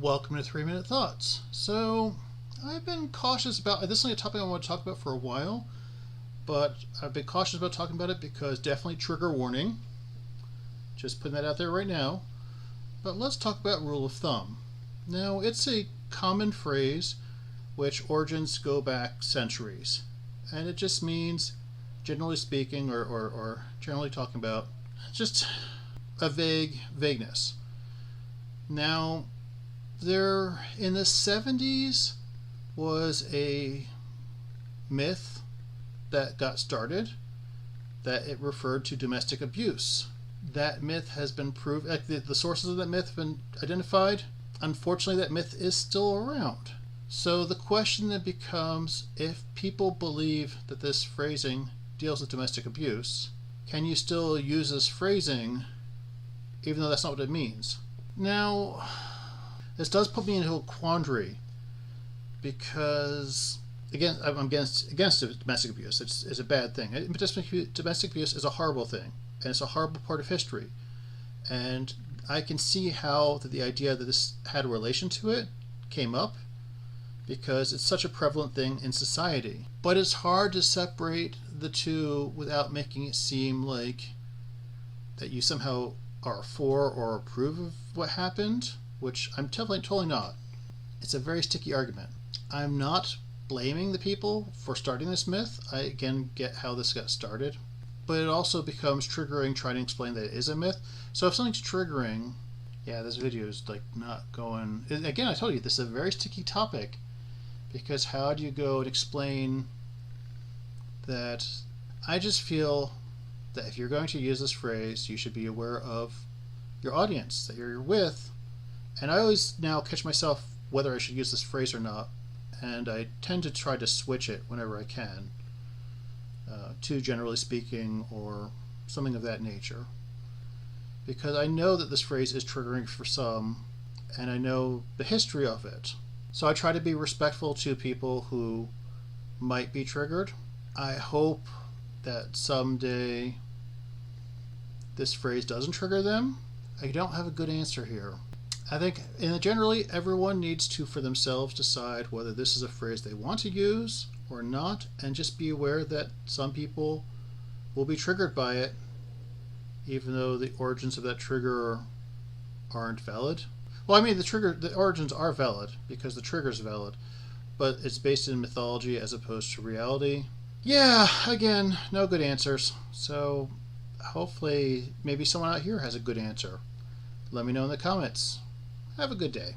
Welcome to 3 Minute Thoughts. So, I've been cautious about this. Is a topic I want to talk about for a while, but I've been cautious about talking about it because definitely trigger warning. Just putting that out there right now. But let's talk about rule of thumb. Now, it's a common phrase which origins go back centuries, and it just means, generally speaking, or generally talking about, just a vagueness. Now, there in the 70s was a myth that got started that it referred to domestic abuse. That myth has been proved, like the sources of that myth have been identified. Unfortunately, that myth is still around. So the question then becomes, if people believe that this phrasing deals with domestic abuse, can you still use this phrasing even though that's not what it means? Now, this does put me into a quandary because, again, I'm against domestic abuse. It's a bad thing. Domestic abuse is a horrible thing, and it's a horrible part of history. And I can see how the idea that this had a relation to it came up because it's such a prevalent thing in society. But it's hard to separate the two without making it seem like that you somehow are for or approve of what happened, which I'm totally not. It's a very sticky argument. I'm not blaming the people for starting this myth. I again get how this got started, but it also becomes triggering trying to explain that it is a myth. So if something's triggering, yeah, this video is like not going. Again, I told you this is a very sticky topic because how do you go and explain that? I just feel that if you're going to use this phrase, you should be aware of your audience that you're with. And I always now catch myself whether I should use this phrase or not, and I tend to try to switch it whenever I can to generally speaking or something of that nature, because I know that this phrase is triggering for some, and I know the history of it. So I try to be respectful to people who might be triggered. I hope that someday this phrase doesn't trigger them. I don't have a good answer here. I think generally everyone needs to, for themselves, decide whether this is a phrase they want to use or not, and just be aware that some people will be triggered by it, even though the origins of that trigger aren't valid. Well, I mean, the origins are valid because the trigger is valid, but it's based in mythology as opposed to reality. Yeah, again, no good answers. So hopefully maybe someone out here has a good answer. Let me know in the comments. Have a good day.